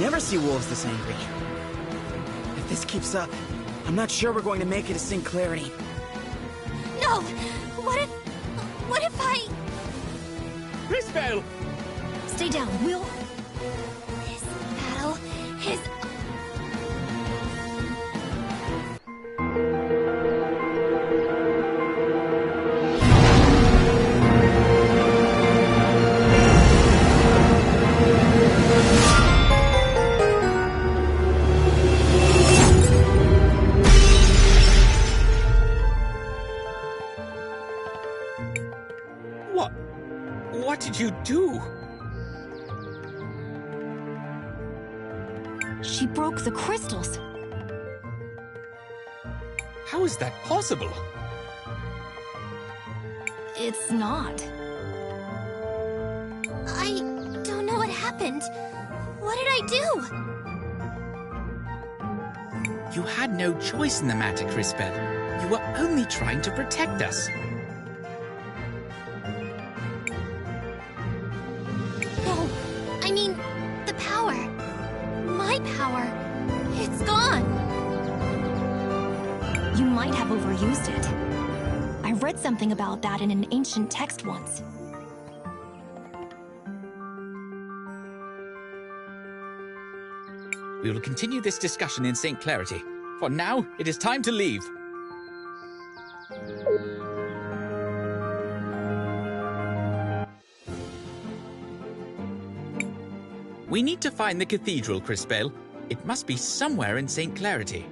never see wolves this angry. If this keeps up, I'm not sure we're going to make it to St. Clarity. No! What if I... Crisbell! Stay down, Will. This battle is... What did you do? She broke the crystals. How is that possible? It's not. I don't know what happened. What did I do? You had no choice in the matter, Crisbell. You were only trying to protect us. No, I mean, the power. My power. It's gone. You might have overused it. I read something about that in an ancient text once. We will continue this discussion in St. Clarity. For now, it is time to leave. We need to find the cathedral, Crisbell. It must be somewhere in St. Clarity.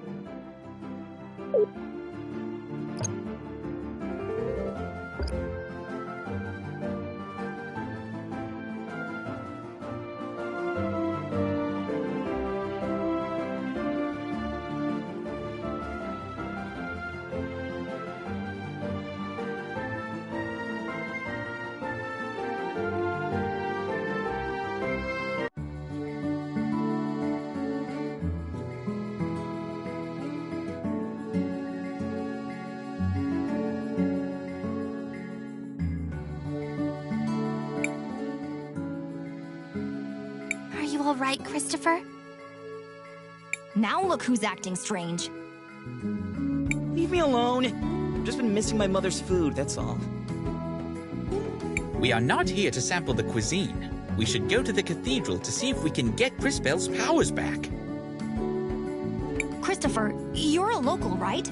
All right, Christopher? Now look who's acting strange. Leave me alone. I've just been missing my mother's food, that's all. We are not here to sample the cuisine. We should go to the cathedral to see if we can get Crisbell's powers back. Christopher, you're a local, right?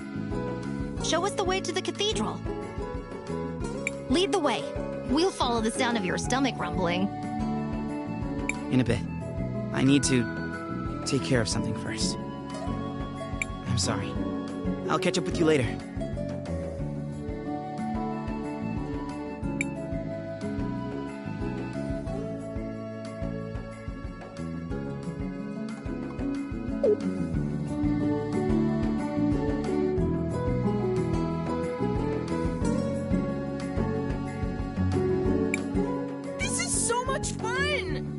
Show us the way to the cathedral. Lead the way. We'll follow the sound of your stomach rumbling. In a bit. I need to take care of something first. I'm sorry. I'll catch up with you later. This is so much fun!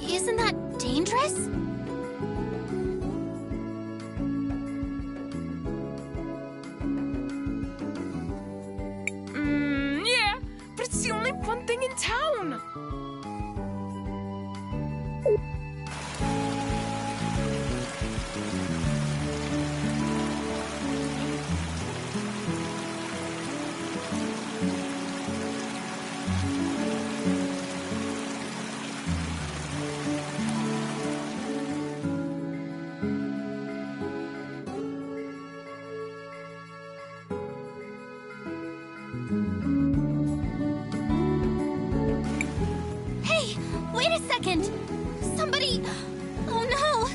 Isn't that dangerous? Yeah, but it's the only fun thing in town! Hey, wait a second! Somebody... Oh no!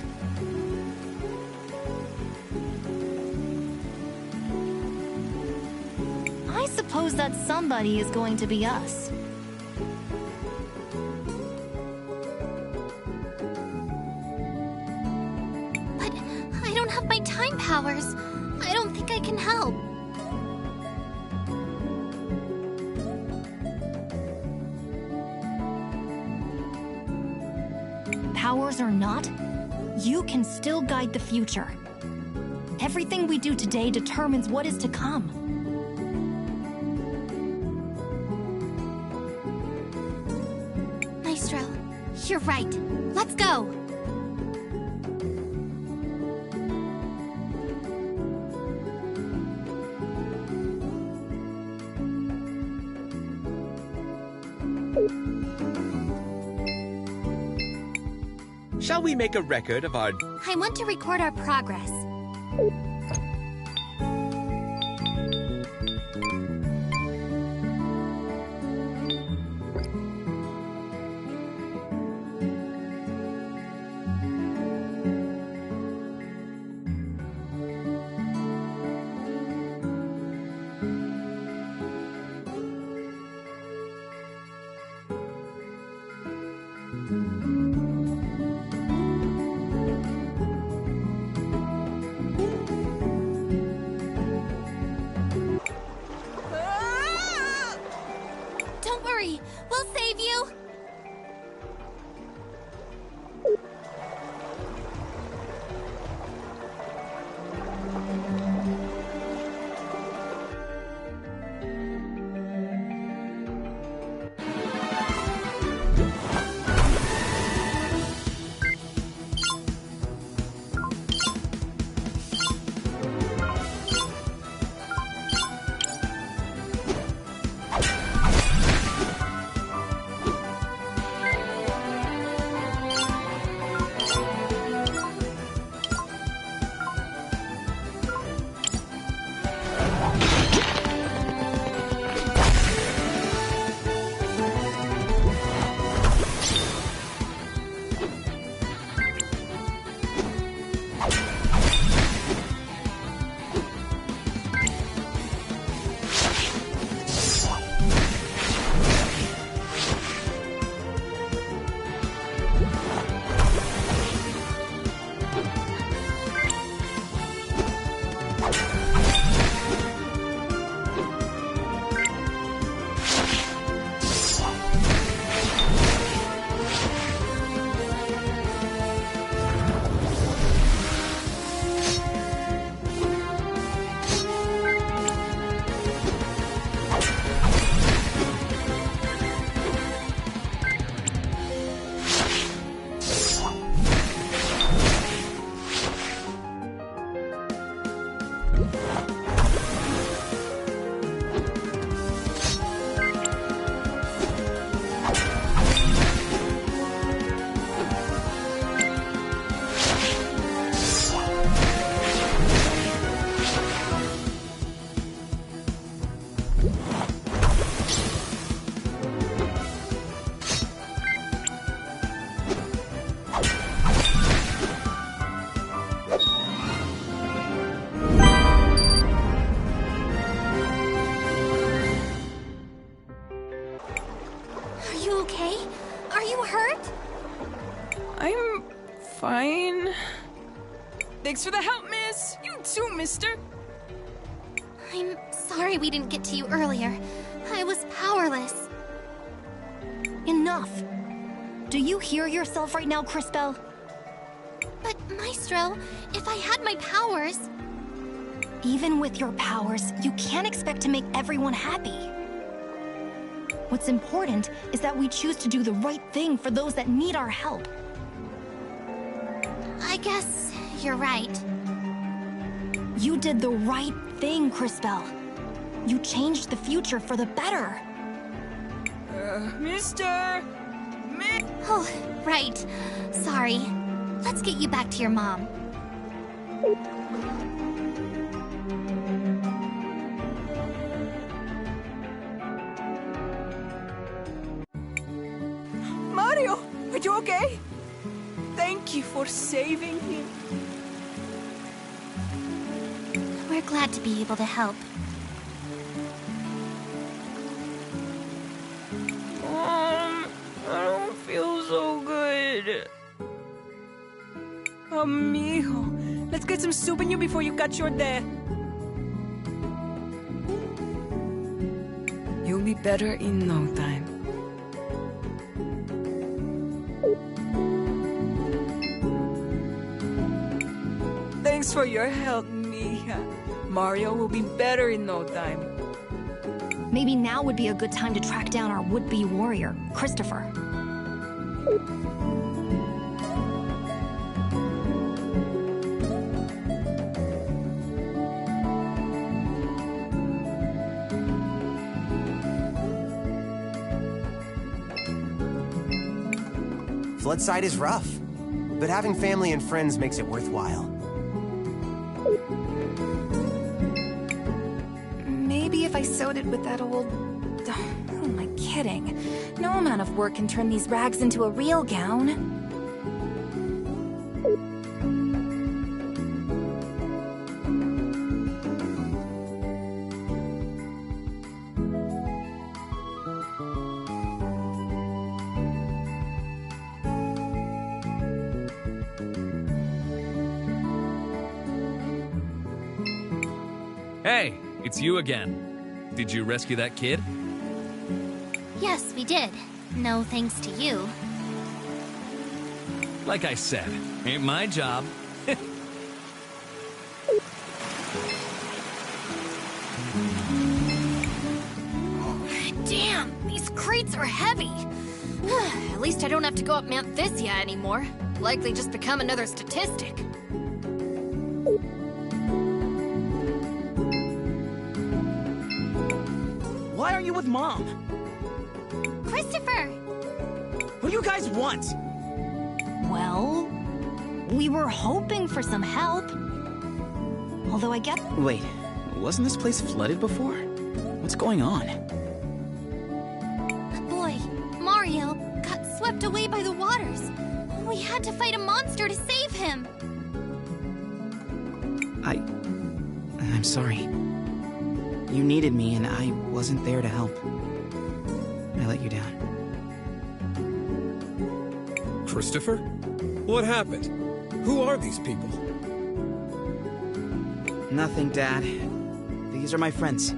I suppose that somebody is going to be us. But I don't have my time powers. I don't think I can help. Powers or not, you can still guide the future. Everything we do today determines what is to come. Maestro, you're right. Let's go! Shall we make a record of our... I want to record our progress. Don't worry, we'll save you! Are you okay? Are you hurt? I'm fine. Thanks for the help, miss. You too, mister. I'm sorry we didn't get to you earlier. I was powerless. Enough! Do you hear yourself right now, Crispell? But, Maestro, if I had my powers... Even with your powers, you can't expect to make everyone happy. What's important is that we choose to do the right thing for those that need our help. I guess you're right. You did the right thing, Crispell. You changed the future for the better. Mister! Oh, right. Sorry. Let's get you back to your mom. Mario, are you okay? Thank you for saving him. We're glad to be able to help. I don't feel so good. Mijo, let's get some soup in you before you catch your death. You'll be better in no time. Thanks for your help, mija. Mario will be better in no time. Maybe now would be a good time to track down our would-be warrior, Christopher. Floodside is rough, but having family and friends makes it worthwhile. Maybe if I sewed it with that old... Who am I kidding? No amount of work can turn these rags into a real gown. Hey, it's you again. Did you rescue that kid? Yes, we did. No thanks to you. Like I said, ain't my job. Damn, these crates are heavy. At least I don't have to go up Mount Thysia anymore. Likely just become another statistic. Why aren't you with Mom? Christopher! What do you guys want? Well, we were hoping for some help. Although I guess... Wait, wasn't this place flooded before? What's going on? Boy, Mario got swept away by the waters. We had to fight a monster to save him. I'm sorry. You needed me and I wasn't there to help. I let you down. Christopher? What happened? Who are these people? Nothing, Dad. These are my friends.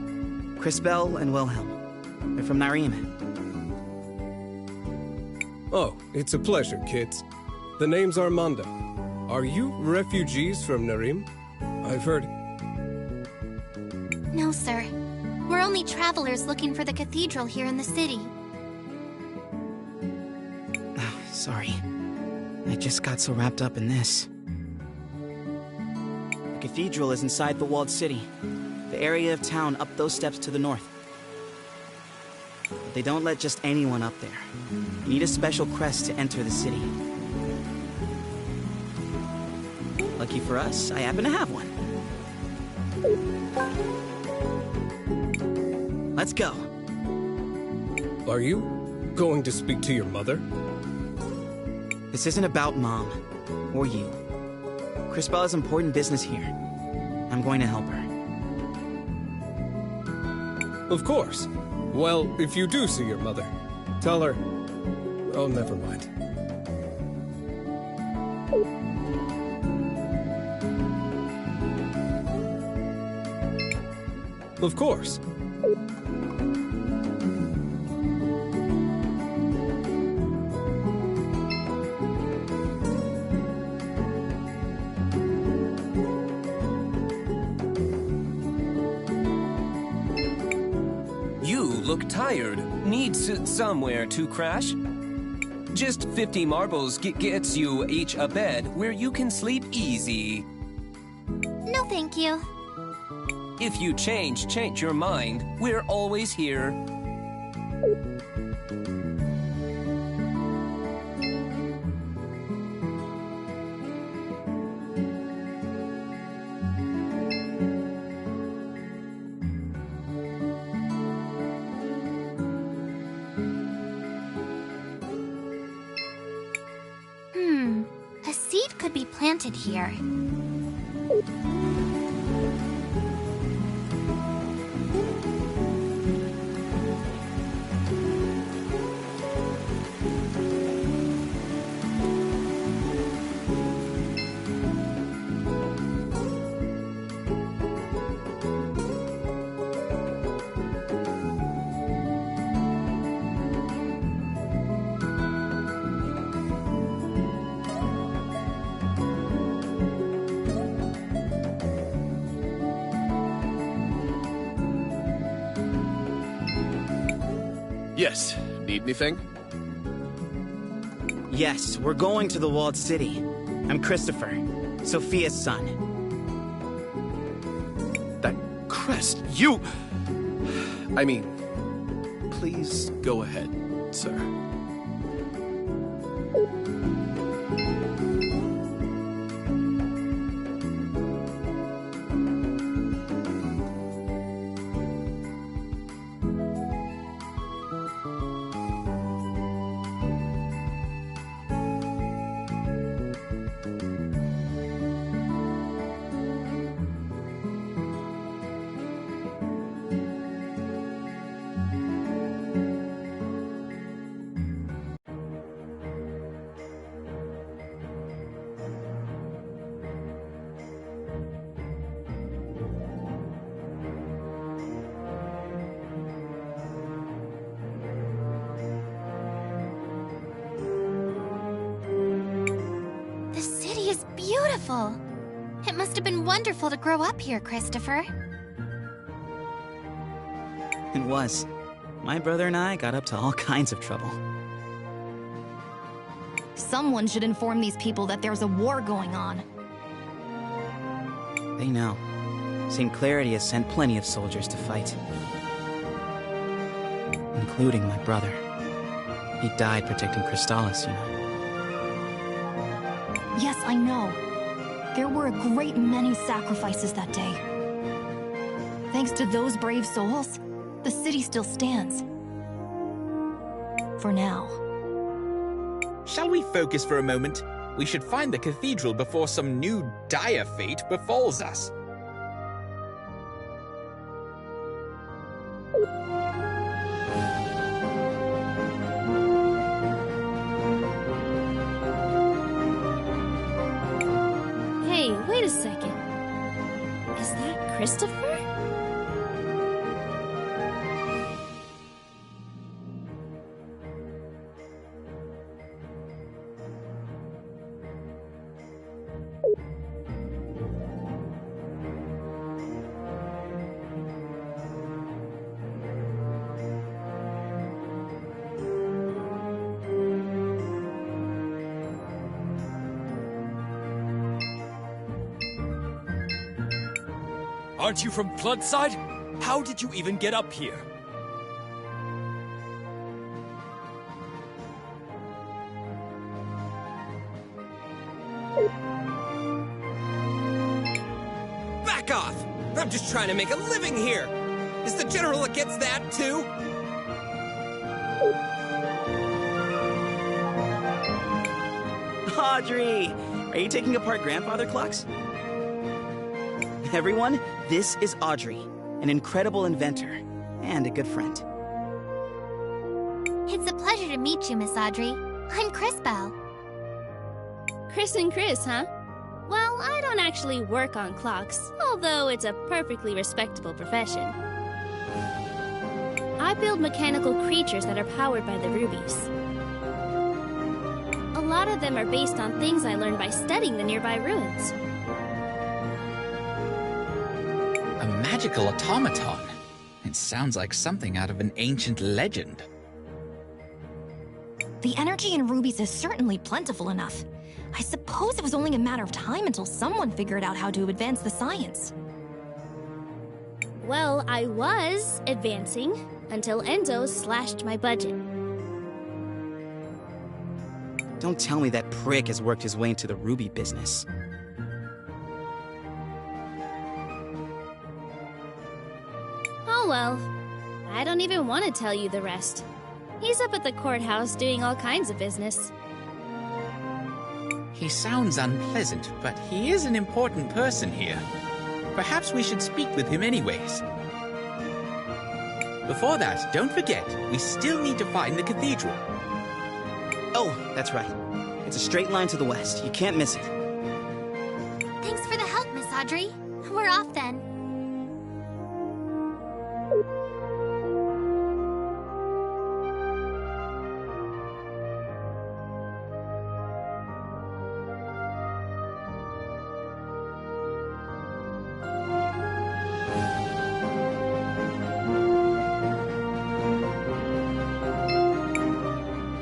Crisbel and Wilhelm. They're from Narim. Oh, it's a pleasure, kids. The name's Armando. Are you refugees from Narim? I've heard... No, sir. We're only travelers looking for the cathedral here in the city. Oh, sorry. I just got so wrapped up in this. The cathedral is inside the walled city. The area of town up those steps to the north. But they don't let just anyone up there. You need a special crest to enter the city. Lucky for us, I happen to have one. Let's go. Are you going to speak to your mother? This isn't about Mom, or you. Crisbel has important business here. I'm going to help her. Of course. Well, if you do see your mother, tell her... Oh, never mind. Of course. You look tired. Needs somewhere to crash? Just 50 marbles gets you each a bed where you can sleep easy. No, thank you. If you change your mind, we're always here. A seed could be planted here. Yes. Need anything? Yes, we're going to the walled city. I'm Christopher, Sophia's son. That crest, you... I mean, please go ahead, sir. beautiful. It must have been wonderful to grow up here, Christopher. It was. My brother and I got up to all kinds of trouble. Someone should inform these people that there's a war going on. They know. St. Clarity has sent plenty of soldiers to fight. Including my brother. He died protecting Crystallis, you know. Yes, I know. There were a great many sacrifices that day. Thanks to those brave souls, the city still stands. For now. Shall we focus for a moment? We should find the cathedral before some new dire fate befalls us. Hey, wait a second. Is that Christopher? Aren't you from Floodside? How did you even get up here? Back off! I'm just trying to make a living here! Is the general against that, too? Audrey! Are you taking apart grandfather clocks? Everyone, this is Audrey, an incredible inventor and a good friend. It's a pleasure to meet you, Miss Audrey. I'm Crisbell. Cris and Cris, huh? Well, I don't actually work on clocks, although it's a perfectly respectable profession. I build mechanical creatures that are powered by the rubies. A lot of them are based on things I learned by studying the nearby ruins. A magical automaton. It sounds like something out of an ancient legend. The energy in rubies is certainly plentiful enough. I suppose it was only a matter of time until someone figured out how to advance the science. Well, I was advancing until Enzo slashed my budget. Don't tell me that prick has worked his way into the ruby business. Oh well, I don't even want to tell you the rest. He's up at the courthouse doing all kinds of business. He sounds unpleasant, but he is an important person here. Perhaps we should speak with him anyways. Before that, don't forget, we still need to find the cathedral. Oh, that's right. It's a straight line to the west. You can't miss it. Thanks for the help, Miss Audrey. We're off then.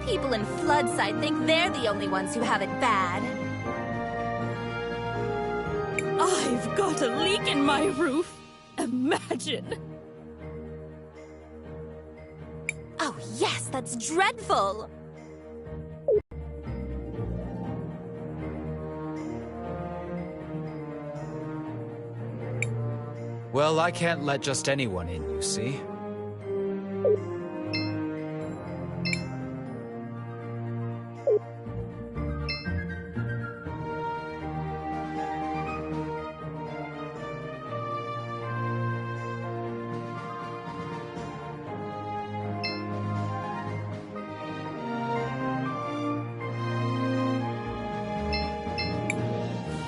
People in Floodside think they're the only ones who have it bad. I've got a leak in my roof. Imagine. Oh yes, that's dreadful! Well, I can't let just anyone in, you see?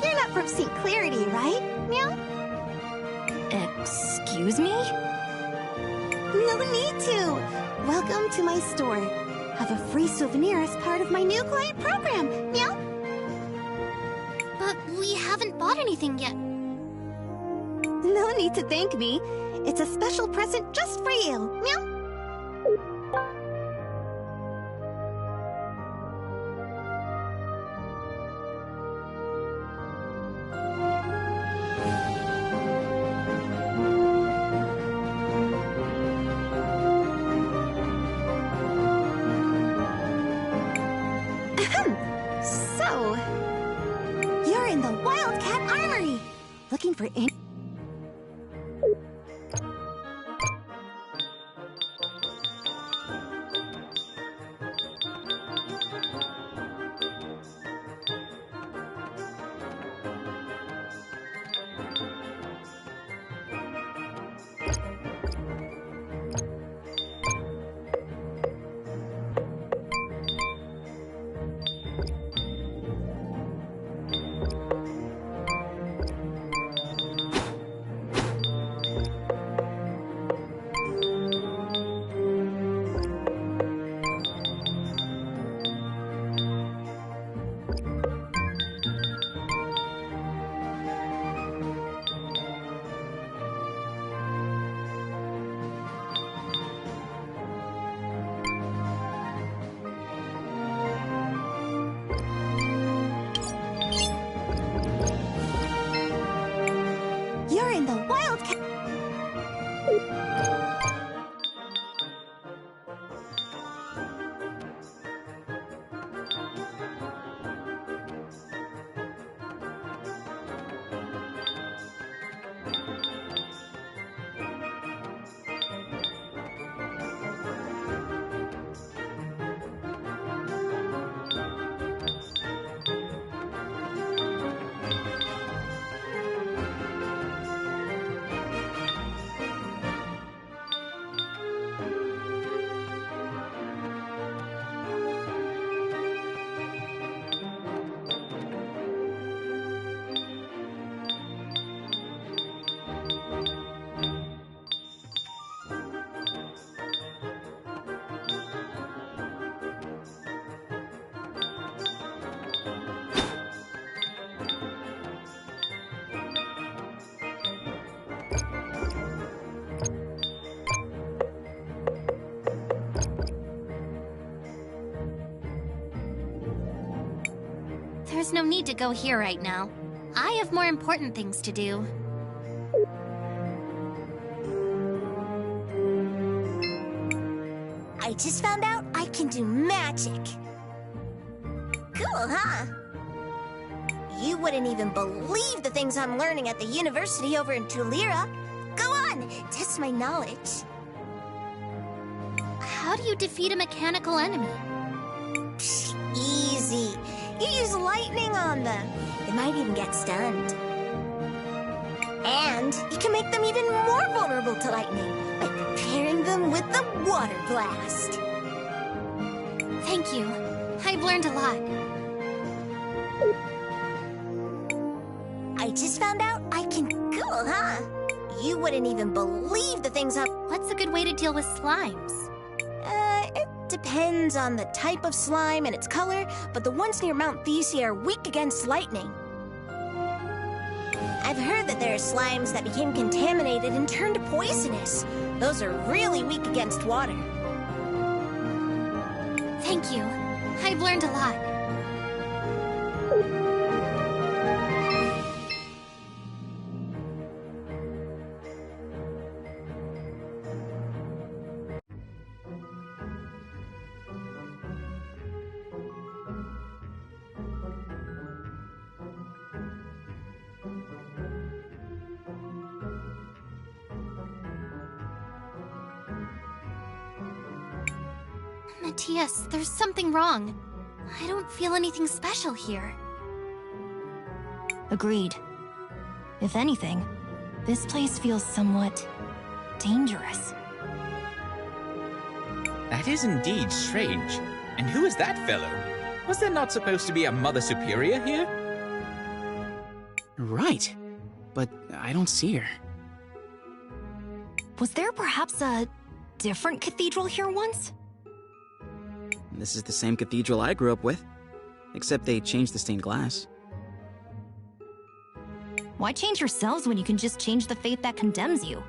You're not from St. Clarity, right, Meow? Excuse me? No need to. Welcome to my store. Have a free souvenir as part of my new client program, Meow. But we have bought anything yet. No need to thank me. It's a special present just for you. Meow. So, you're in the Wildcat Armory. Looking for any... You're in the Wildcat... There's no need to go here right now. I have more important things to do. I just found out I can do magic. Cool, huh? You wouldn't even believe the things I'm learning at the university over in Tulira. Go on, test my knowledge. How do you defeat a mechanical enemy? Psh, easy. You use lightning on them. They might even get stunned. And you can make them even more vulnerable to lightning by preparing them with the water blast. Thank you. I've learned a lot. I just found out I can... Cool, huh? You wouldn't even believe the things I'm... What's a good way to deal with slimes? It depends on the type of slime and its color, but the ones near Mount Thesia are weak against lightning. I've heard that there are slimes that became contaminated and turned poisonous. Those are really weak against water. Thank you. I've learned a lot. Matthias, there's something wrong. I don't feel anything special here. Agreed. If anything, this place feels somewhat dangerous. That is indeed strange. And who is that fellow? Was there not supposed to be a Mother Superior here? Right. But I don't see her. Was there perhaps a different cathedral here once? This is the same cathedral I grew up with, except they changed the stained glass. Why change yourselves when you can just change the fate that condemns you?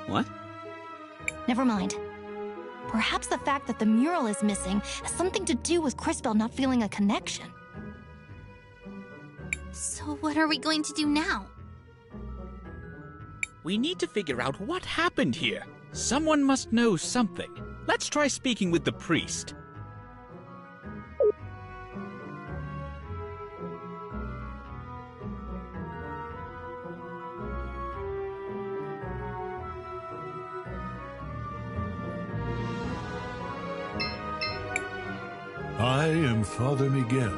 What? Never mind. Perhaps the fact that the mural is missing has something to do with Crisbell not feeling a connection. So what are we going to do now? We need to figure out what happened here. Someone must know something. Let's try speaking with the priest. I am Father Miguel,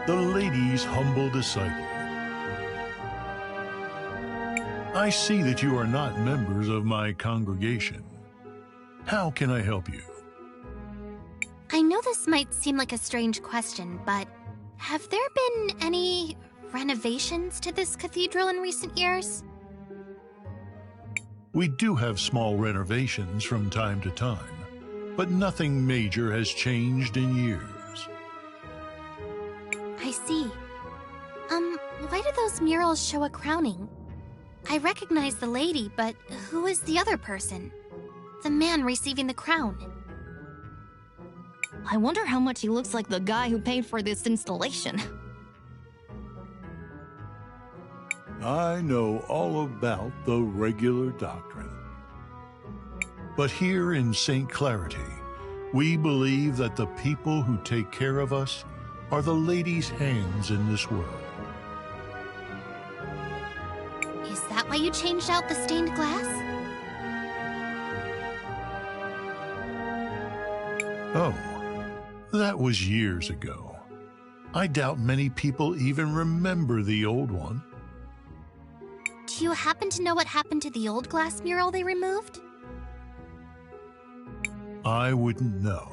the lady's humble disciple. I see that you are not members of my congregation. How can I help you? I know this might seem like a strange question, but have there been any renovations to this cathedral in recent years? We do have small renovations from time to time, but nothing major has changed in years. I see. Why do those murals show a crowning? I recognize the lady, but who is the other person? The man receiving the crown. I wonder how much he looks like the guy who paid for this installation. I know all about the regular doctrine. But here in St. Clarity, we believe that the people who take care of us are the lady's hands in this world. Is that why you changed out the stained glass? Oh, that was years ago. I doubt many people even remember the old one. Do you happen to know what happened to the old glass mural they removed? I wouldn't know.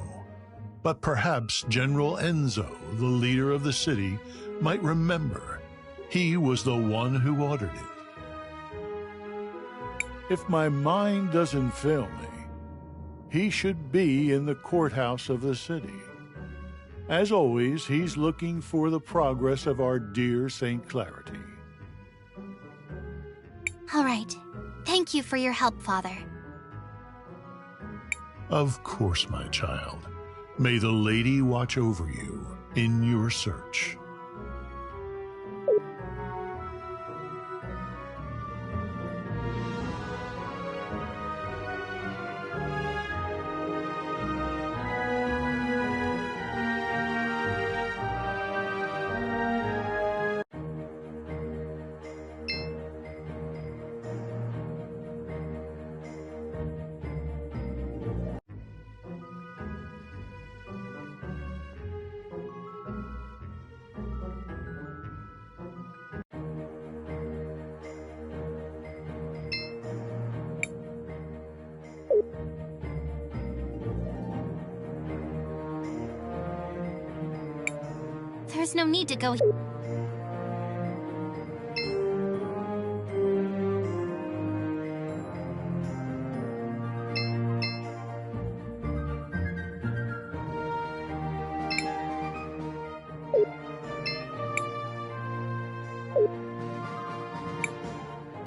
But perhaps General Enzo, the leader of the city, might remember. He was the one who ordered it. If my mind doesn't fail me, he should be in the courthouse of the city. As always, he's looking for the progress of our dear St. Clarity. All right. Thank you for your help, Father. Of course, my child. May the lady watch over you in your search. There's no need to go.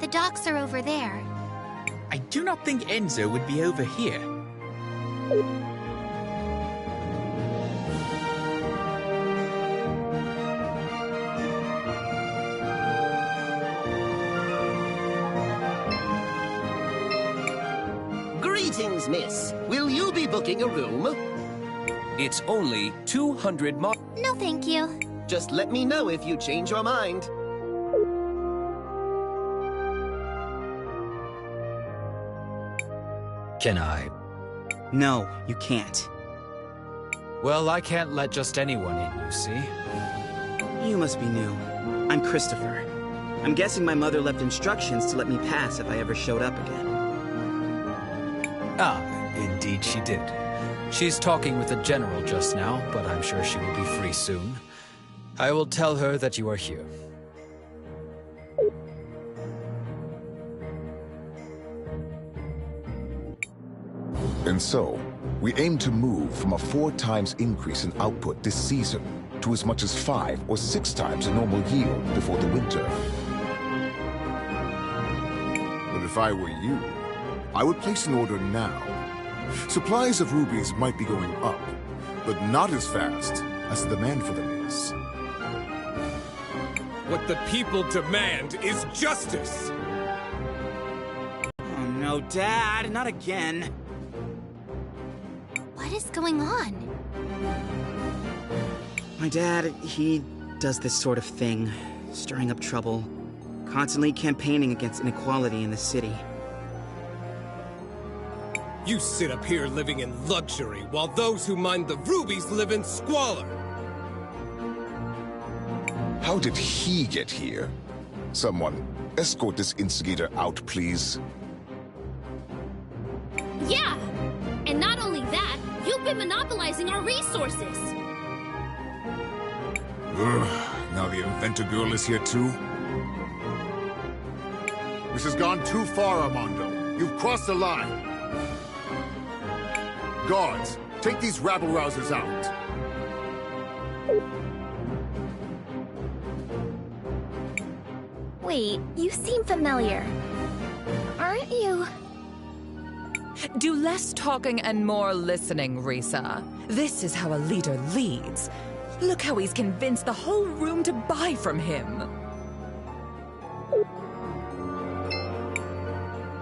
The docks are over there. I do not think Enzo would be over here. Greetings, miss. Will you be booking a room? It's only 200 mar- No, thank you. Just let me know if you change your mind. Can I? No, you can't. Well, I can't let just anyone in, you see. You must be new. I'm Christopher. I'm guessing my mother left instructions to let me pass if I ever showed up again. Ah, indeed she did. She's talking with the general just now, but I'm sure she will be free soon. I will tell her that you are here. And so, we aim to move from a 4 times increase in output this season to as much as 5 or 6 times a normal yield before the winter. But if I were you, I would place an order now. Supplies of rubies might be going up, but not as fast as the demand for them is. What the people demand is justice! Oh no, Dad, not again. What is going on? My dad, he does this sort of thing, stirring up trouble, constantly campaigning against inequality in the city. You sit up here living in luxury, while those who mine the rubies live in squalor! How did he get here? Someone, escort this instigator out, please. Yeah! And not only that, you've been monopolizing our resources! Now the inventor girl is here too? This has gone too far, Armando. You've crossed the line. Guards, take these rabble-rousers out. Wait, you seem familiar. Aren't you? Do less talking and more listening, Risa. This is how a leader leads. Look how he's convinced the whole room to buy from him.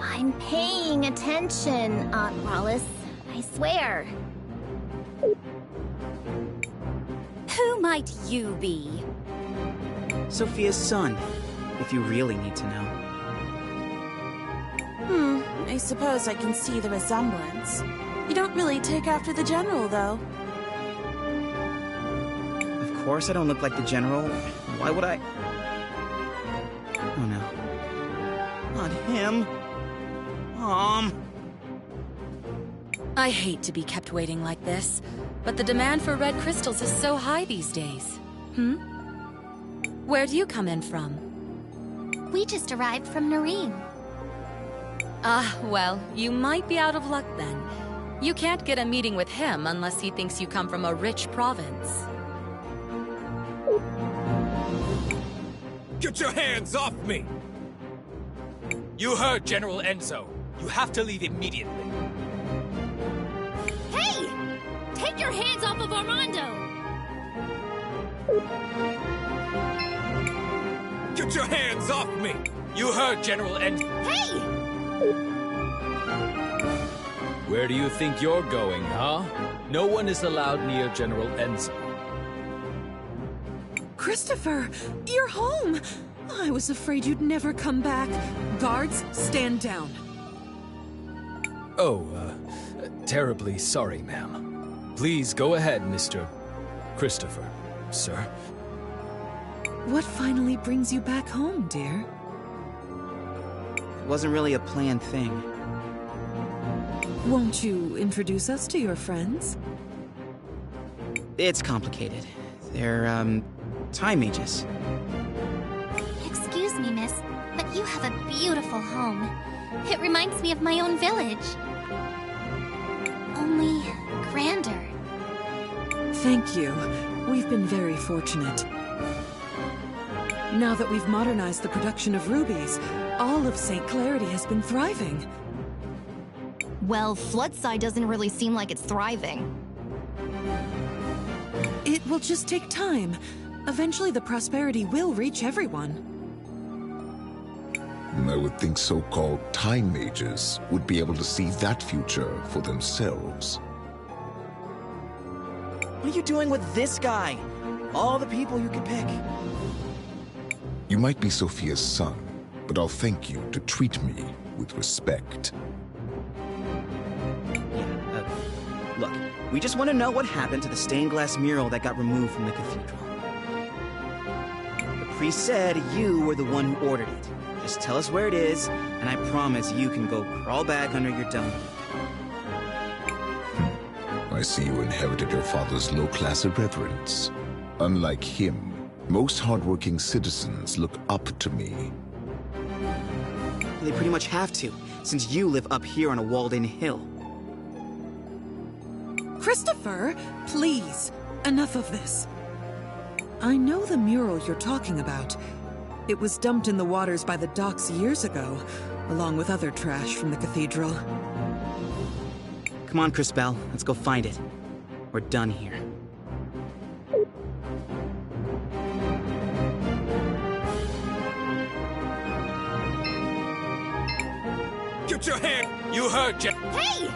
I'm paying attention, Aunt Wallace. I swear. Who might you be? Sophia's son, if you really need to know. I suppose I can see the resemblance. You don't really take after the General, though. Of course I don't look like the General. Why would I? Oh no. Not him. Mom. I hate to be kept waiting like this, but the demand for red crystals is so high these days. Where do you come in from? We just arrived from Nareem. Ah, well, you might be out of luck then. You can't get a meeting with him unless he thinks you come from a rich province. Get your hands off me! You heard General Enzo. You have to leave immediately. Hey! Take your hands off of Armando! Get your hands off me! You heard General Enzo. Hey! Where do you think you're going, huh? No one is allowed near General Enzo. Christopher, you're home! I was afraid you'd never come back. Guards, stand down. Oh, terribly sorry, ma'am. Please go ahead, Mr. Christopher, sir. What finally brings you back home, dear? It wasn't really a planned thing. Won't you introduce us to your friends? It's complicated. They're, time mages. Excuse me, miss, but you have a beautiful home. It reminds me of my own village. Only grander. Thank you. We've been very fortunate. Now that we've modernized the production of rubies, all of St. Clarity has been thriving. Well, Floodside doesn't really seem like it's thriving. It will just take time. Eventually the prosperity will reach everyone. I would think so-called time mages would be able to see that future for themselves. What are you doing with this guy? All the people you could pick. You might be Sophia's son, but I'll thank you to treat me with respect. Look, we just want to know what happened to the stained glass mural that got removed from the cathedral. The priest said you were the one who ordered it. Just tell us where it is, and I promise you can go crawl back under your dome. I see you inherited your father's low-class irreverence. Unlike him, most hardworking citizens look up to me. They pretty much have to, since you live up here on a walled-in hill. Christopher, please, enough of this. I know the mural you're talking about. It was dumped in the waters by the docks years ago, along with other trash from the cathedral. Come on, Cris Bell. Let's go find it. We're done here. Get your hand! You heard, Jeff. Hey!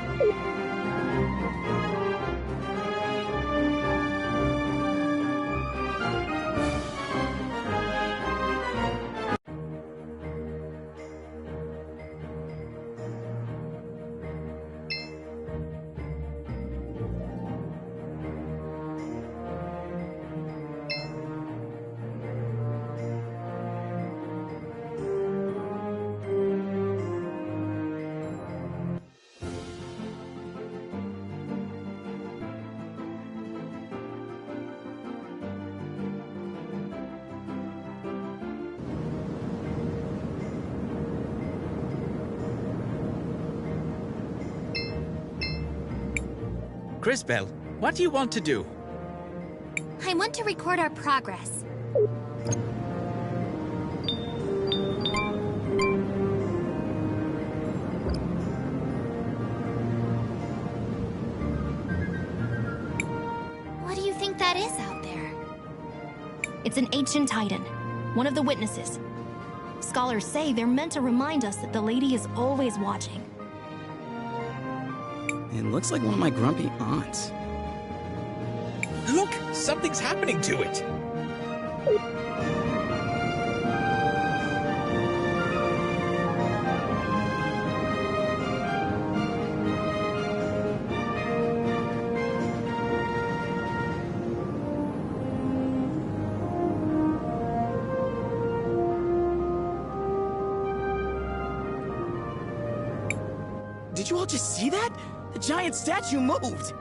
Cris Bell, what do you want to do? I want to record our progress. What do you think that is out there? It's an ancient titan, one of the witnesses. Scholars say they're meant to remind us that the lady is always watching. It looks like one of my grumpy aunts. Look! Something's happening to it! Did you all just see that? The giant statue moved!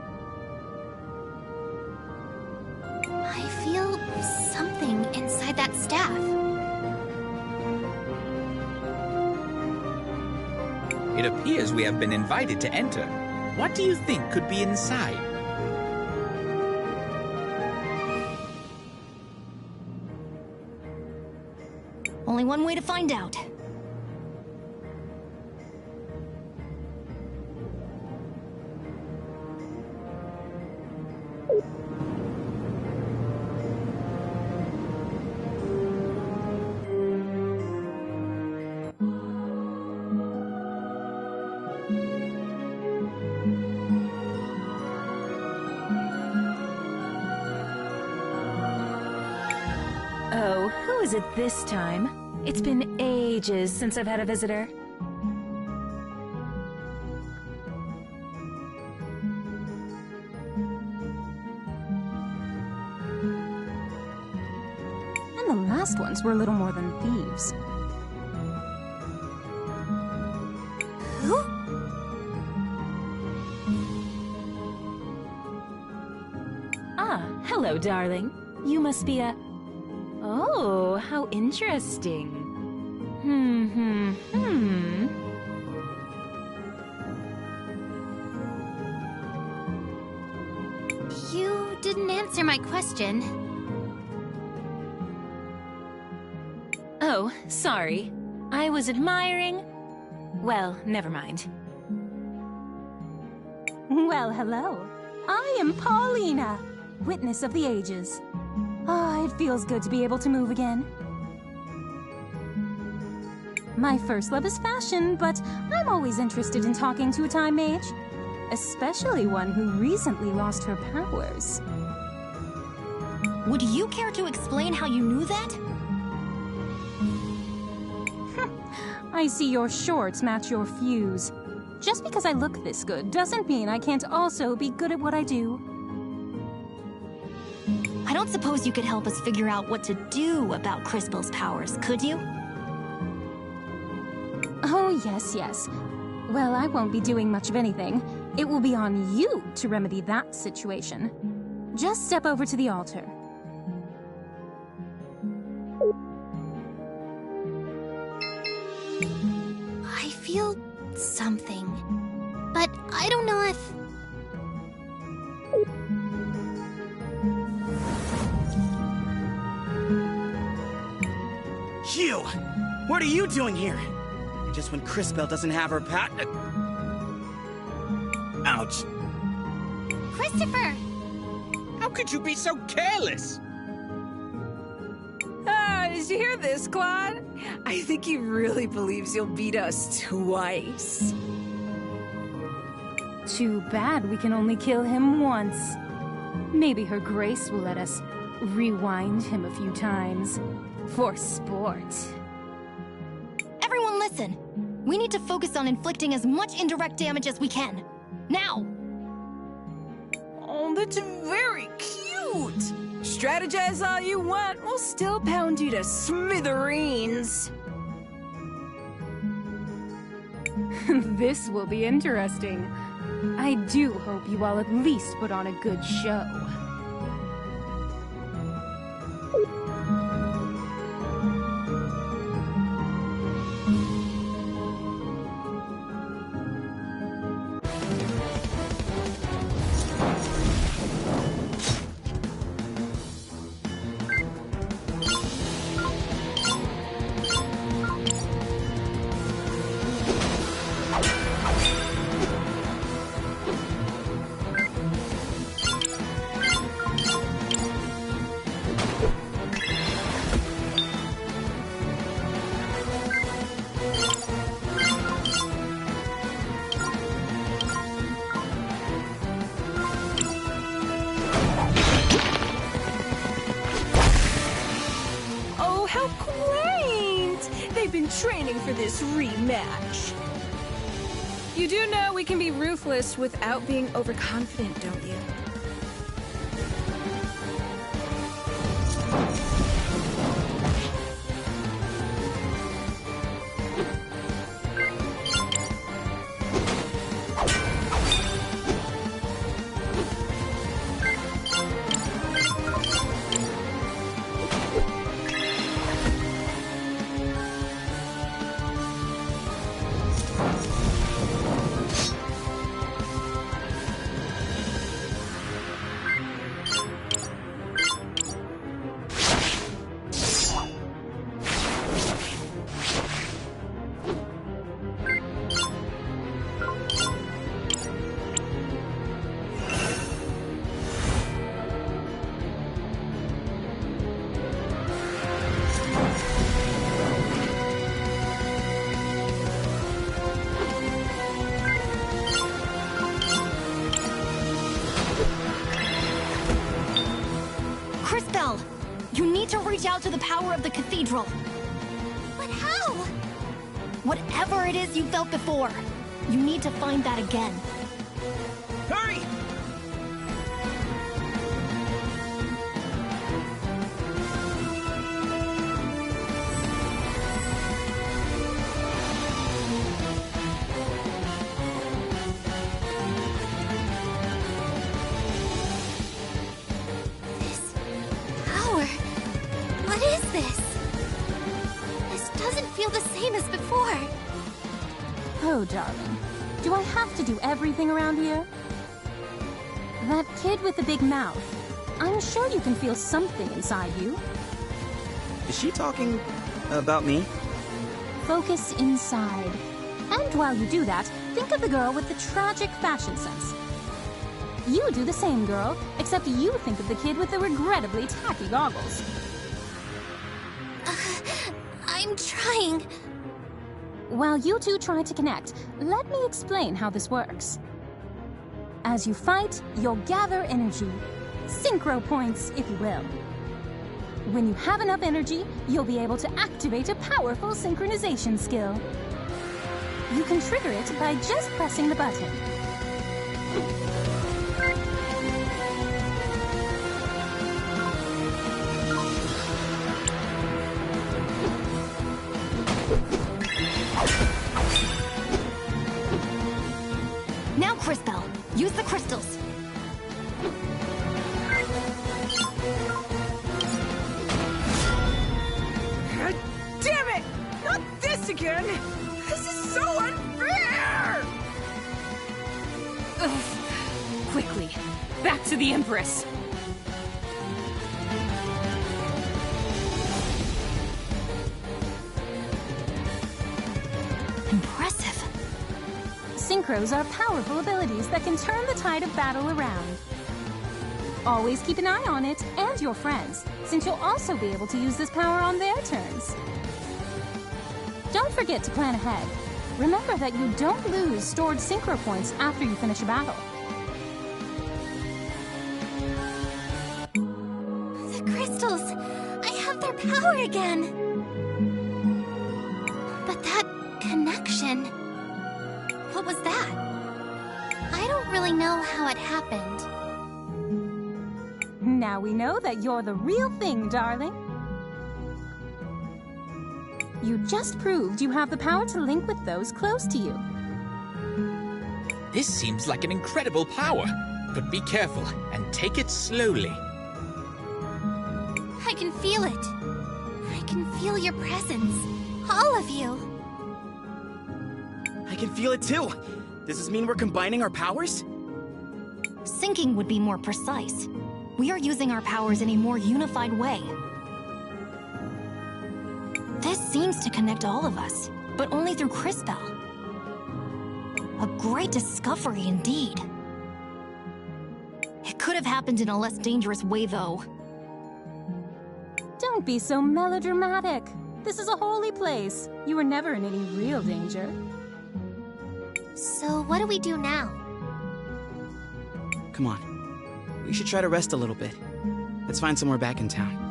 I feel something inside that staff. It appears we have been invited to enter. What do you think could be inside? Only one way to find out. Oh, who is it this time? It's been ages since I've had a visitor. And the last ones were little more than thieves. Who? Ah, hello, darling. You must be a... Oh, how interesting. You didn't answer my question. Oh, sorry. I was admiring... Well, never mind. Well, hello. I am Paulina, witness of the ages. Ah, it feels good to be able to move again. My first love is fashion, but I'm always interested in talking to a time mage. Especially one who recently lost her powers. Would you care to explain how you knew that? I see your shorts match your fuse. Just because I look this good doesn't mean I can't also be good at what I do. I don't suppose you could help us figure out what to do about Cris Bell's powers, could you? Oh, yes. Well, I won't be doing much of anything. It will be on you to remedy that situation. Just step over to the altar. I feel something, but I don't know if... What are you doing here? Just when Crisbell doesn't have her pat... Ouch. Christopher! How could you be so careless? Did you hear this, Claude? I think he really believes you'll beat us twice. Too bad we can only kill him once. Maybe Her Grace will let us rewind him a few times. For sport. Everyone listen! We need to focus on inflicting as much indirect damage as we can. Now! Oh, that's very cute! Strategize all you want, we'll still pound you to smithereens. This will be interesting. I do hope you all at least put on a good show. Training for this rematch. You do know we can be ruthless without being overconfident, don't you? You need to reach out to the power of the cathedral. But how? Whatever it is you felt before, you need to find that again. Hurry! Oh, darling. Do I have to do everything around here? That kid with the big mouth. I'm sure you can feel something inside you. Is she talking about me? Focus inside. And while you do that, think of the girl with the tragic fashion sense. You do the same, girl, except you think of the kid with the regrettably tacky goggles. I'm trying. While you two try to connect, let me explain how this works. As you fight, you'll gather energy. Synchro points, if you will. When you have enough energy, you'll be able to activate a powerful synchronization skill. You can trigger it by just pressing the button. Now, Crisbell, use the crystals. Damn it! Not this again! This is so unfair! Ugh. Quickly, back to the Empress. Impressive. Synchros are powerful abilities that can turn the tide of battle around. Always keep an eye on it and your friends, since you'll also be able to use this power on their turns. Don't forget to plan ahead. Remember that you don't lose stored synchro points after you finish a battle. The crystals! I have their power again! But that connection... What was that? I don't really know how it happened. Now we know that you're the real thing, darling. You just proved you have the power to link with those close to you. This seems like an incredible power, but be careful and take it slowly. I can feel it. I can feel your presence. All of you. I can feel it too. Does this mean we're combining our powers? Syncing would be more precise. We are using our powers in a more unified way. This seems to connect all of us, but only through Crispell. A great discovery indeed. It could have happened in a less dangerous way, though. Don't be so melodramatic. This is a holy place. You were never in any real danger. So what do we do now? Come on. We should try to rest a little bit. Let's find somewhere back in town.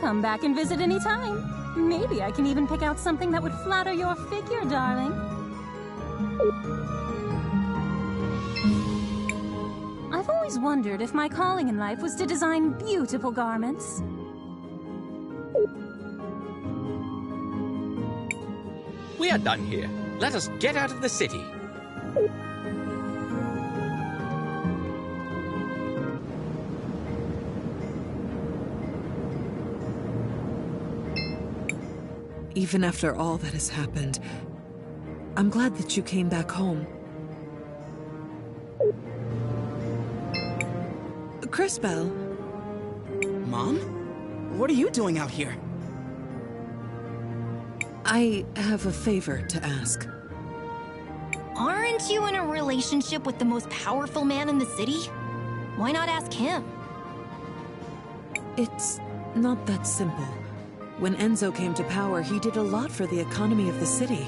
Come back and visit any time. Maybe I can even pick out something that would flatter your figure, darling. I've always wondered if my calling in life was to design beautiful garments. We are done here. Let us get out of the city. Even after all that has happened, I'm glad that you came back home. Crispell. Mom? What are you doing out here? I have a favor to ask. Aren't you in a relationship with the most powerful man in the city? Why not ask him? It's not that simple. When Enzo came to power, he did a lot for the economy of the city.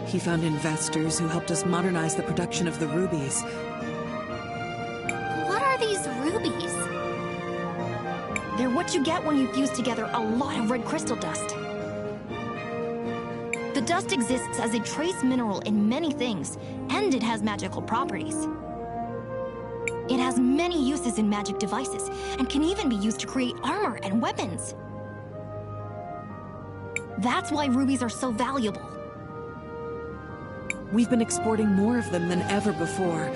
He found investors who helped us modernize the production of the rubies. What are these rubies? They're what you get when you fuse together a lot of red crystal dust. The dust exists as a trace mineral in many things, and it has magical properties. It has many uses in magic devices, and can even be used to create armor and weapons. That's why rubies are so valuable. We've been exporting more of them than ever before,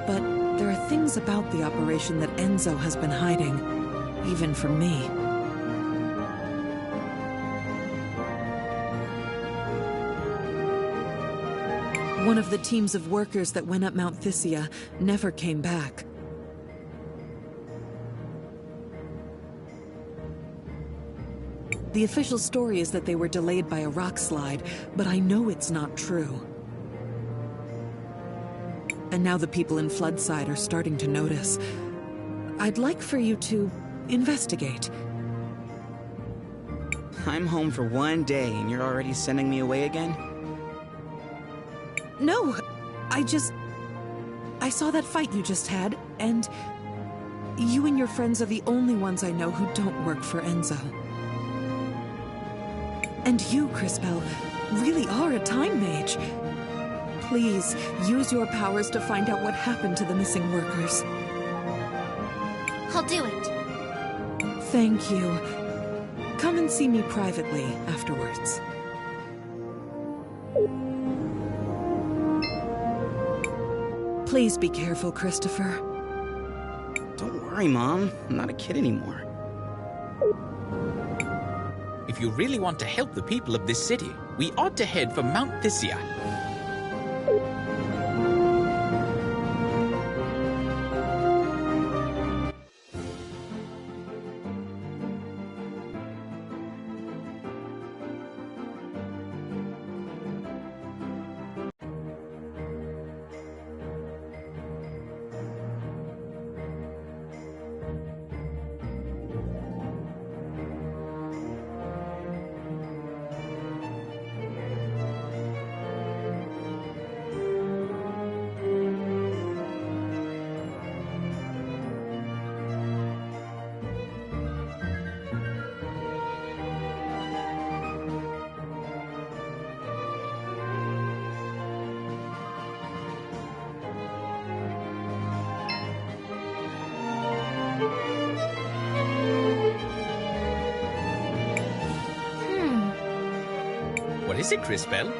but there are things about the operation that Enzo has been hiding, even from me. One of the teams of workers that went up Mount Thysia never came back. The official story is that they were delayed by a rock slide, but I know it's not true. And now the people in Floodside are starting to notice. I'd like for you to investigate. I'm home for one day and you're already sending me away again? No, I saw that fight you just had, and you and your friends are the only ones I know who don't work for Enzo. And you, Crispell, really are a time mage. Please, use your powers to find out what happened to the missing workers. I'll do it. Thank you. Come and see me privately afterwards. Please be careful, Christopher. Don't worry, Mom. I'm not a kid anymore. If you really want to help the people of this city, we ought to head for Mount Thysia. What is it, Crisbell?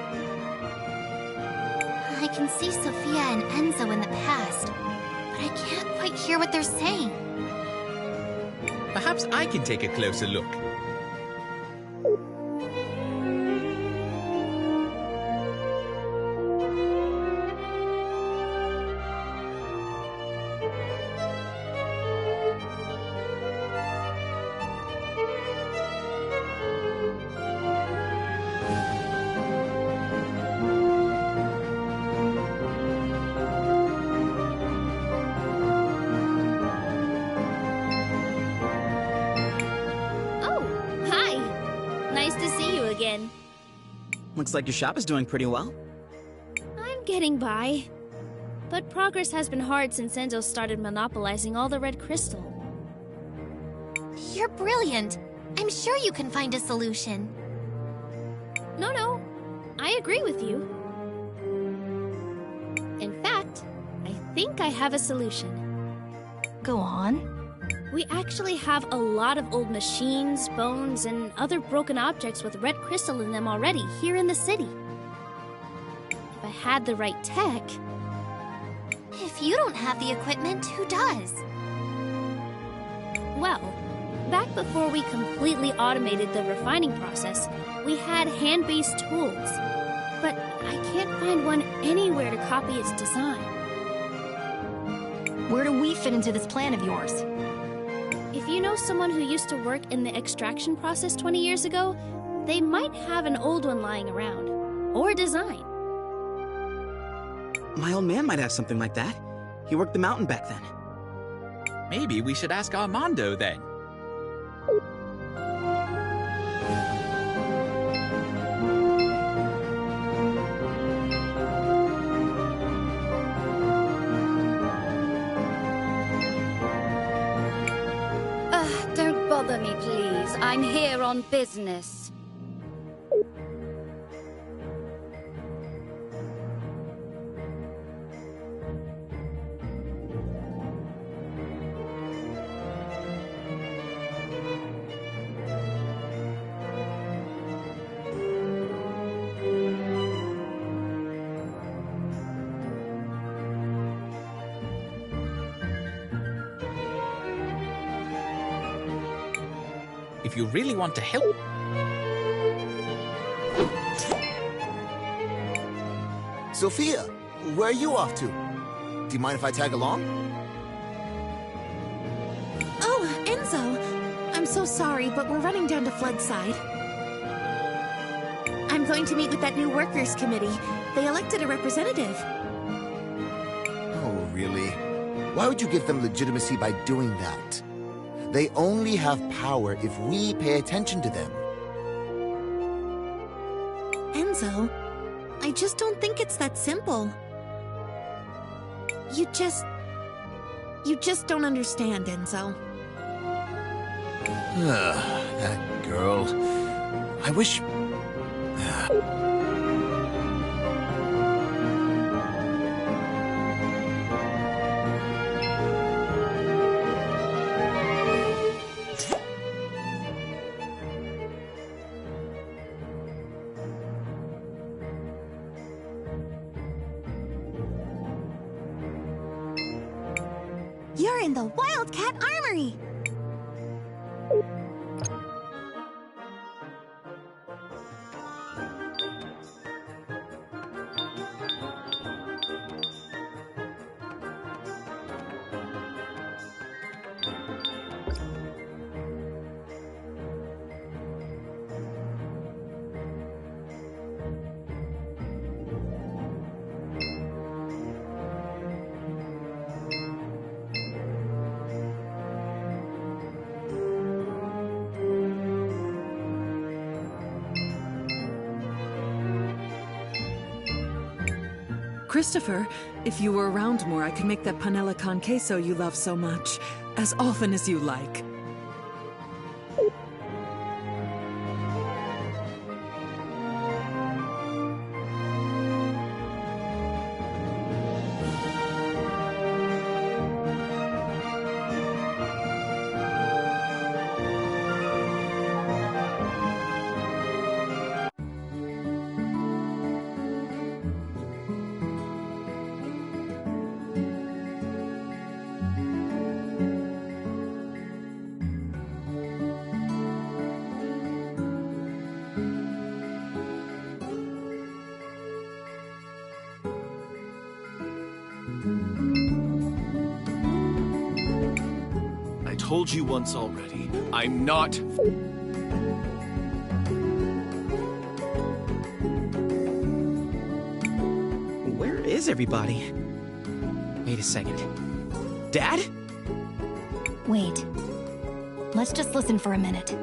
I can see Sophia and Enzo in the past, but I can't quite hear what they're saying. Perhaps I can take a closer look. Looks like your shop is doing pretty well. I'm getting by. But progress has been hard since Enzo started monopolizing all the red crystal. You're brilliant. I'm sure you can find a solution. No. I agree with you. In fact, I think I have a solution. Go on. We actually have a lot of old machines, bones, and other broken objects with red crystal in them already here in the city. If I had the right tech... If you don't have the equipment, who does? Well, back before we completely automated the refining process, we had hand-based tools. But I can't find one anywhere to copy its design. Where do we fit into this plan of yours? If you know someone who used to work in the extraction process 20 years ago, they might have an old one lying around. Or a design. My old man might have something like that. He worked the mountain back then. Maybe we should ask Armando then. Don't bother me, please. I'm here on business. If you really want to help... Sophia, where are you off to? Do you mind if I tag along? Oh, Enzo! I'm so sorry, but we're running down to Floodside. I'm going to meet with that new workers' committee. They elected a representative. Oh, really? Why would you give them legitimacy by doing that? They only have power if we pay attention to them. Enzo, I just don't think it's that simple. You just don't understand, Enzo. That girl. I wish... You're in the Wildcat Armory! Christopher, if you were around more, I could make that panela con queso you love so much, as often as you like. told you once already. I'm not... Where is everybody? Wait a second. Dad? Wait. Let's just listen for a minute.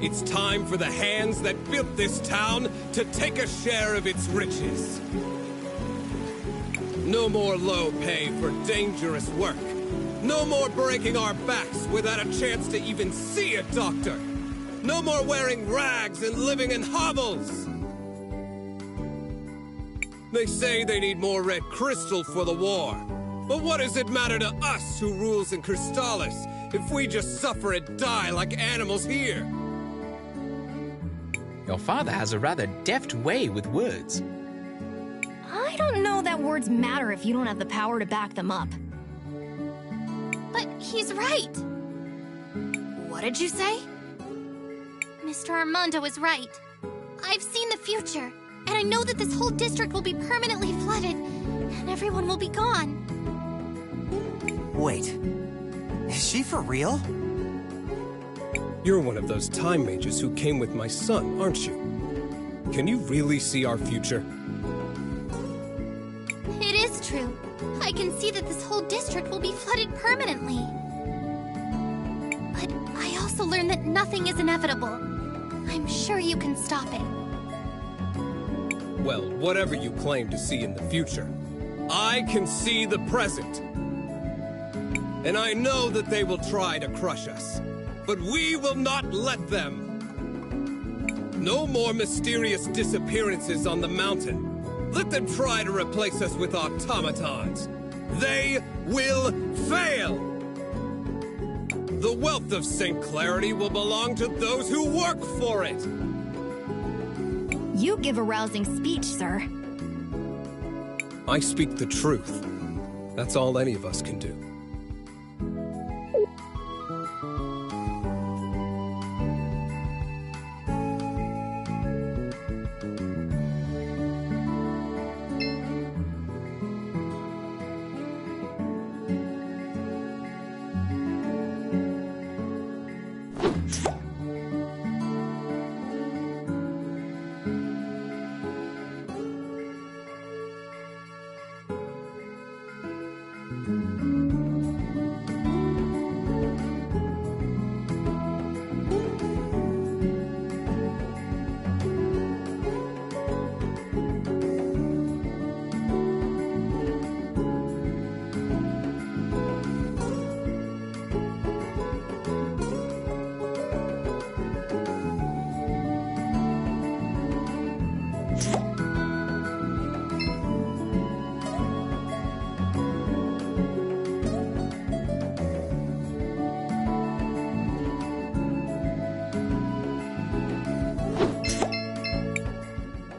It's time for the hands that built this town to take a share of its riches. No more low pay for dangerous work. No more breaking our backs without a chance to even see a doctor. No more wearing rags and living in hovels. They say they need more red crystal for the war. But what does it matter to us who rules in Crystallis if we just suffer and die like animals here? Your father has a rather deft way with words. I don't know that words matter if you don't have the power to back them up. But he's right. What did you say? Mr. Armando is right. I've seen the future, and I know that this whole district will be permanently flooded, and everyone will be gone. Wait. Is she for real? You're one of those time mages who came with my son, aren't you? Can you really see our future? It is true. I can see that this whole district will be flooded permanently. But I also learned that nothing is inevitable. I'm sure you can stop it. Well, whatever you claim to see in the future, I can see the present. And I know that they will try to crush us. But we will not let them. No more mysterious disappearances on the mountain. Let them try to replace us with automatons. They will fail! The wealth of St. Clarity will belong to those who work for it! You give a rousing speech, sir. I speak the truth. That's all any of us can do.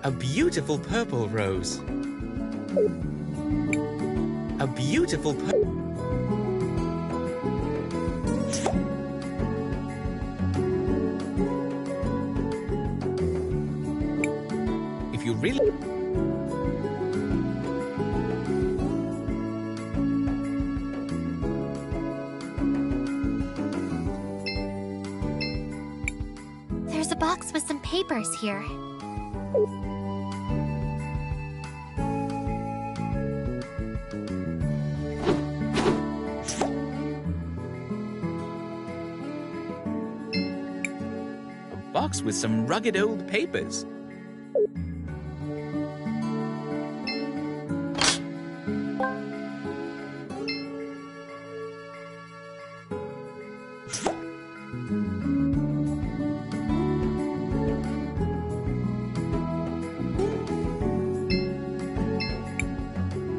A beautiful purple rose. A beautiful If you really... There's a box with some papers here. Box with some rugged old papers.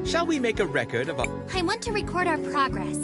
Shall we make a record of our... I want to record our progress.